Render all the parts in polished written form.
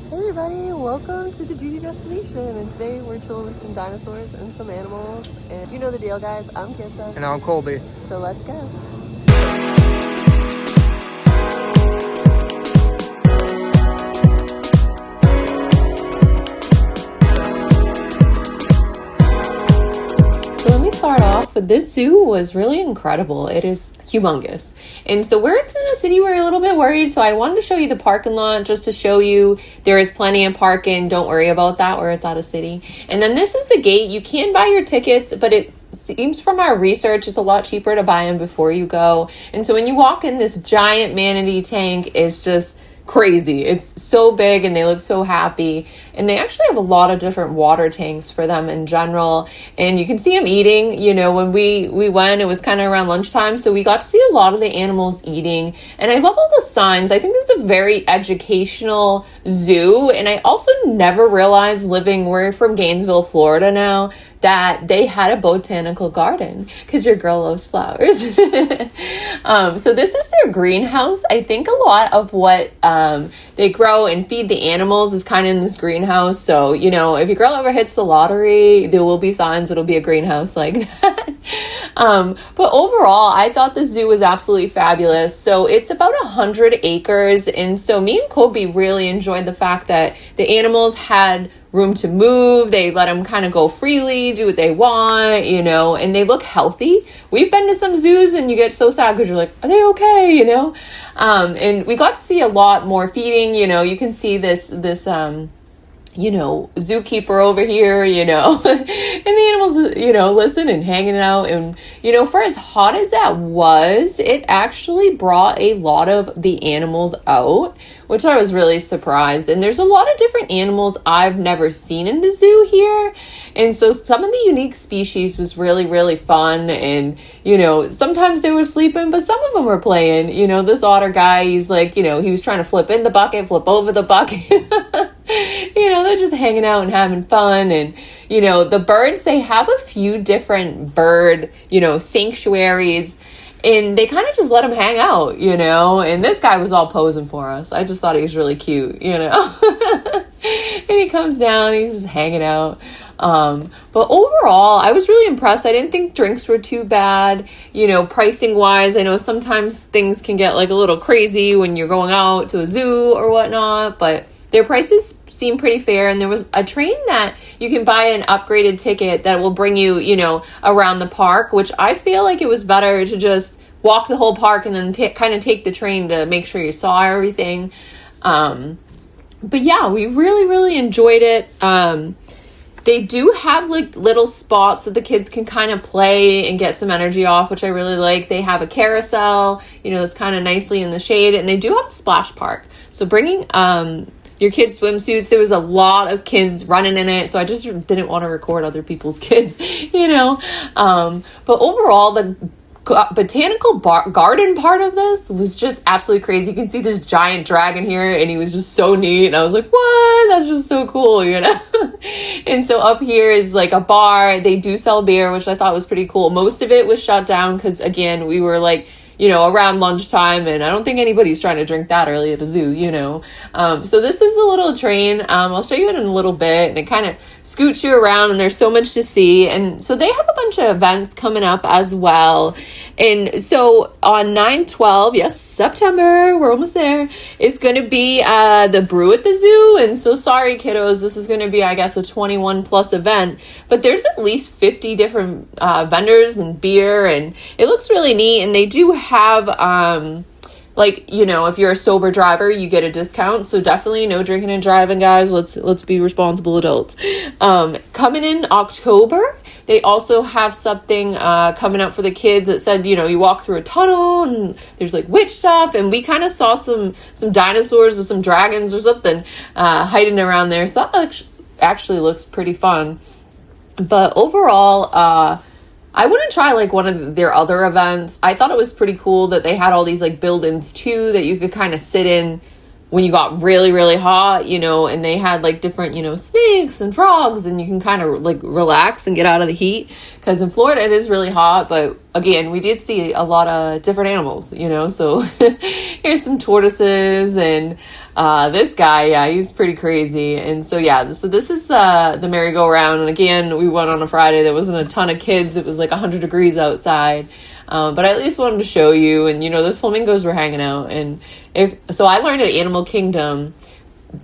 Hey everybody, welcome to the Doody Destination, and today we're chilling with some dinosaurs and some animals, and you know the deal guys, I'm Kissa. And I'm Colby. So let's go. So let me start off with this zoo was really incredible. It is humongous. And so we're in a city where we're a little bit worried. So I wanted to show you the parking lot just to show you there is plenty of parking. Don't worry about that where it's out of city. And then this is the gate. You can buy your tickets, but it seems from our research it's a lot cheaper to buy them before you go. And so when you walk in, this giant manatee tank is just crazy. It's so big and they look so happy, and they actually have a lot of different water tanks for them in general, and you can see them eating. You know, when we went, it was kind of around lunchtime, so we got to see a lot of the animals eating, and I love all the signs. I think this is a very educational zoo, and I also never realized, we're from Gainesville, Florida now, that they had a botanical garden, because your girl loves flowers. So this is their greenhouse. I think a lot of what they grow and feed the animals is kind of in this greenhouse. So, you know, if your girl ever hits the lottery, there will be signs it'll be a greenhouse like that. But overall, I thought the zoo was absolutely fabulous. So it's about 100 acres. And so me and Colby really enjoyed the fact that the animals had room to move. They let them kind of go freely, do what they want, you know, and they look healthy. We've been to some zoos and you get so sad because you're like, are they okay? You know? And we got to see a lot more feeding. You know, you can see this you know, zookeeper over here, you know, and the animals, you know, listen and hanging out. And, you know, for as hot as that was, it actually brought a lot of the animals out, which I was really surprised. And there's a lot of different animals I've never seen in the zoo here. And so some of the unique species was really, really fun. And, you know, sometimes they were sleeping, but some of them were playing. You know, this otter guy, he's like, you know, he was trying to flip in the bucket, flip over the bucket. You know, they're just hanging out and having fun. And, you know, the birds, they have a few different bird, you know, sanctuaries, and they kind of just let them hang out, you know. And this guy was all posing for us. I just thought he was really cute, you know. And he comes down, he's just hanging out. But overall, I was really impressed. I didn't think drinks were too bad, you know, pricing wise. I know sometimes things can get like a little crazy when you're going out to a zoo or whatnot, but their prices seem pretty fair. And there was a train that you can buy an upgraded ticket that will bring you, you know, around the park, which I feel like it was better to just walk the whole park and then kind of take the train to make sure you saw everything. But yeah, we really, really enjoyed it. They do have like little spots that the kids can kind of play and get some energy off, which I really like. They have a carousel, you know, that's kind of nicely in the shade, and they do have a splash park. So bringing your kids' swimsuits, there was a lot of kids running in it, so I just didn't want to record other people's kids, you know. But overall, the botanical garden part of this was just absolutely crazy. You can see this giant dragon here, and he was just so neat, and I was like, what? That's just so cool, you know. And so up here is like a bar. They do sell beer, which I thought was pretty cool. Most of it was shut down because, again, we were like, you know, around lunchtime, and I don't think anybody's trying to drink that early at a zoo, you know. So this is a little train. I'll show you it in a little bit, and it kind of scoots you around, and there's so much to see. And so they have a bunch of events coming up as well. And so on 9/12, yes, September, we're almost there, it's going to be the brew at the zoo. And so sorry, kiddos, this is going to be, I guess, a 21 plus event, but there's at least 50 different vendors and beer, and it looks really neat. And they do have like, you know, if you're a sober driver, you get a discount. So definitely no drinking and driving, guys. Let's be responsible adults. Coming in October, they also have something coming up for the kids that said, you know, you walk through a tunnel and there's like witch stuff. And we kind of saw some dinosaurs or some dragons or something hiding around there. So that actually looks pretty fun. But overall, I wouldn't try like one of their other events. I thought it was pretty cool that they had all these like buildings too that you could kind of sit in when you got really, really hot, you know, and they had like different, you know, snakes and frogs, and you can kind of like relax and get out of the heat, because in Florida it is really hot. But again, we did see a lot of different animals, you know, so here's some tortoises, and this guy, yeah, he's pretty crazy. And so yeah, so this is the merry-go-round, and again, we went on a Friday. There wasn't a ton of kids. It was like 100 degrees outside. But I at least wanted to show you, and you know, the flamingos were hanging out. And so I learned at Animal Kingdom,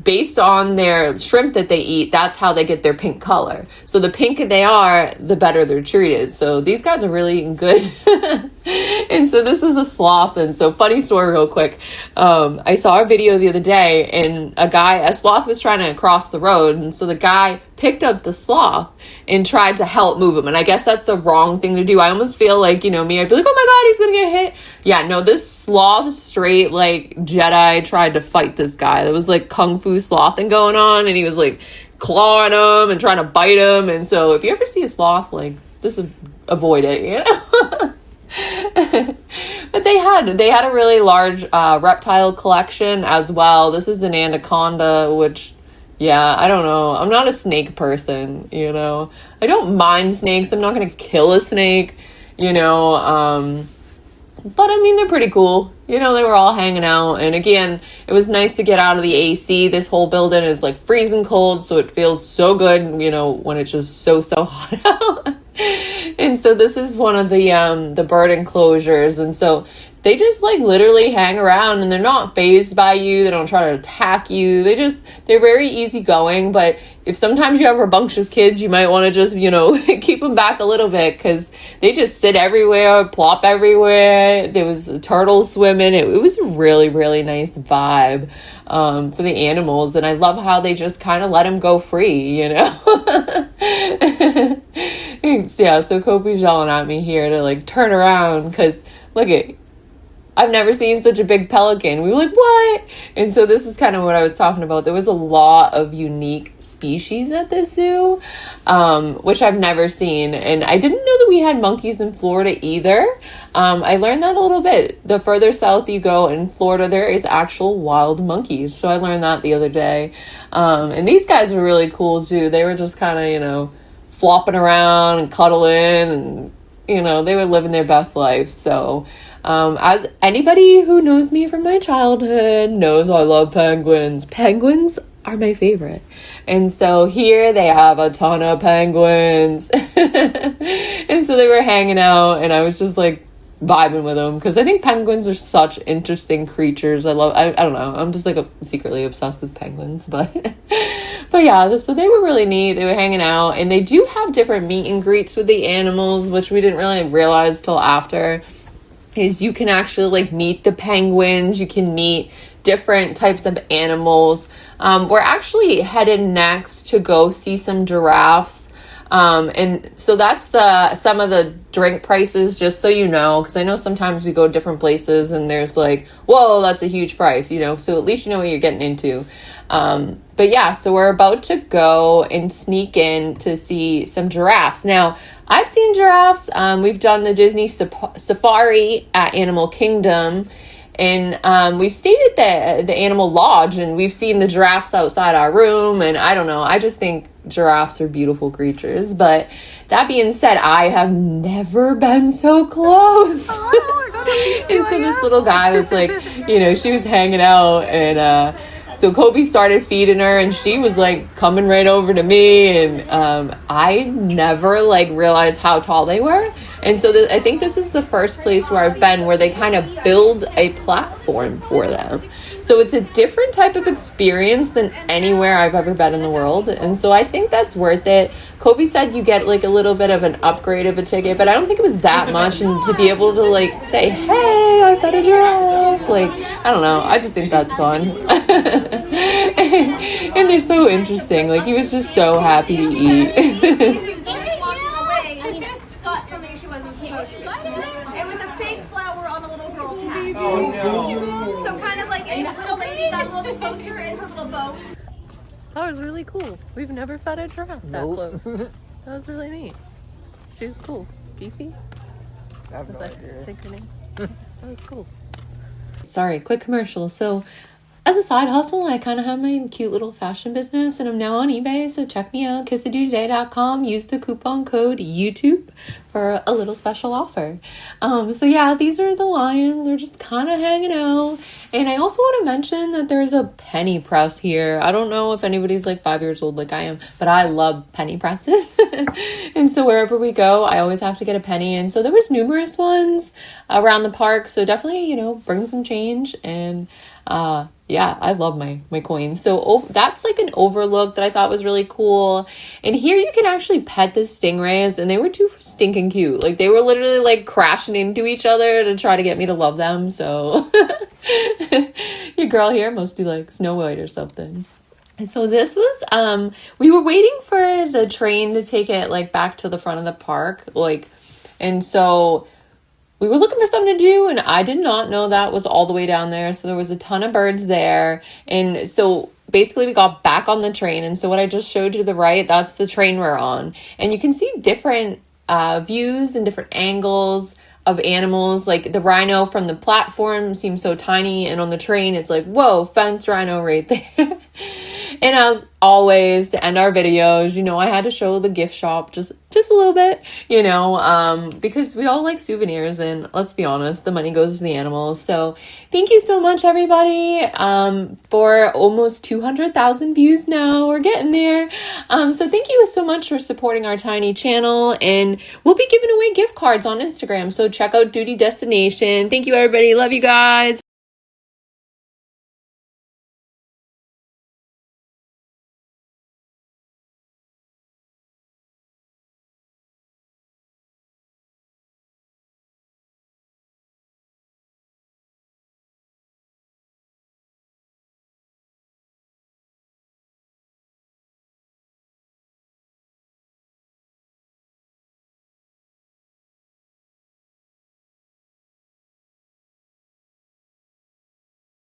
based on their shrimp that they eat, that's how they get their pink color. So the pinker they are, the better they're treated. So these guys are really eating good. And so this is a sloth. And so funny story real quick. I saw a video the other day, and a sloth was trying to cross the road. And so the guy picked up the sloth and tried to help move him. And I guess that's the wrong thing to do. I almost feel like, you know, me, I'd be like, oh my God, he's going to get hit. Yeah, no, this sloth straight like Jedi tried to fight this guy. There was like kung fu slothing going on, and he was like clawing him and trying to bite him. And so if you ever see a sloth, like, just avoid it, you know? But they had a really large reptile collection as well. This is an anaconda, which, yeah, I don't know. I'm not a snake person, you know. I don't mind snakes. I'm not going to kill a snake, you know. But I mean, they're pretty cool. You know, they were all hanging out. And again, it was nice to get out of the AC. This whole building is like freezing cold, so it feels so good, you know, when it's just so hot out. And so this is one of the bird enclosures. And so they just like literally hang around, and they're not fazed by you. They don't try to attack you. They're very easygoing. But if sometimes you have rambunctious kids, you might want to just, you know, keep them back a little bit, because they just sit everywhere, plop everywhere. There was turtles swimming. It was a really, really nice vibe for the animals. And I love how they just kind of let them go free, you know. Yeah, so Kobe's yelling at me here to like turn around, because look at, I've never seen such a big pelican. We were like, what? And so this is kind of what I was talking about. There was a lot of unique species at this zoo, which I've never seen. And I didn't know that we had monkeys in Florida either. I learned that a little bit. The further south you go in Florida, there is actual wild monkeys. So I learned that the other day. And these guys were really cool too. They were just kind of, you know, flopping around and cuddling, and, you know, they were living their best life. So as anybody who knows me from my childhood knows, I love penguins. Penguins are my favorite. And so here they have a ton of penguins. And so they were hanging out, and I was just like vibing with them, because I think penguins are such interesting creatures. I don't know, I'm just like secretly obsessed with penguins. But yeah, so they were really neat. They were hanging out, and they do have different meet and greets with the animals, which we didn't really realize till after. Is you can actually like meet the penguins, you can meet different types of animals. We're actually headed next to go see some giraffes. And so that's some of the drink prices, just so you know, because I know sometimes we go to different places and there's like, whoa, that's a huge price, you know, so at least you know what you're getting into. But yeah, so we're about to go and sneak in to see some giraffes. Now, I've seen giraffes. We've done the Disney safari at Animal Kingdom, and we've stayed at the Animal Lodge, and we've seen the giraffes outside our room. And I don't know, I just think giraffes are beautiful creatures. But that being said, I have never been so close. And so this little guy was like, you know, she was hanging out, and so Kobe started feeding her, and she was like coming right over to me, and I never like realized how tall they were. And so I think this is the first place where I've been where they kind of build a platform for them. So it's a different type of experience than anywhere I've ever been in the world. And so I think that's worth it. Kobe said you get like a little bit of an upgrade of a ticket, but I don't think it was that much. And to be able to like say, hey, I fed a giraffe, like, I don't know. I just think that's fun. And they're so interesting. Like, he was just so happy to eat. It was a fake flower on a little girl's hat. Oh no. So kind of like a little lady got a little bit closer and her little bow. That was really cool. We've never fed a giraffe that close. That was really neat. She was cool. Beefy? I have no idea. Think her name? That was cool. Sorry, quick commercial. So as a side hustle, I kind of have my cute little fashion business, and I'm now on eBay, so check me out, kissadoodayday.com. Use the coupon code YouTube for a little special offer. So yeah, these are the lions. They're just kind of hanging out. And I also want to mention that there's a penny press here. I don't know if anybody's like 5 years old like I am, but I love penny presses. And so wherever we go, I always have to get a penny. And so there was numerous ones around the park. So definitely, bring some change. And yeah, I love my coins. So that's like an overlook that I thought was really cool. And here you can actually pet the stingrays, and they were too stinking cute. Like they were literally like crashing into each other to try to get me to love them. So your girl here must be like Snow White or something. So this was, we were waiting for the train to take it like back to the front of the park. And so we were looking for something to do, and I did not know that was all the way down there. So there was a ton of birds there. And so basically we got back on the train. And so what I just showed you to the right, that's the train we're on. And you can see different views and different angles of animals. Like the rhino from the platform seems so tiny, and on the train it's like, whoa, fence rhino right there. And as always, to end our videos, I had to show the gift shop just a little bit, because we all like souvenirs, and let's be honest, the money goes to the animals. So thank you so much, everybody, for almost 200,000 views now. We're getting there. So thank you so much for supporting our tiny channel, and we'll be giving away gift cards on Instagram. So check out Doody Destination. Thank you, everybody. Love you guys.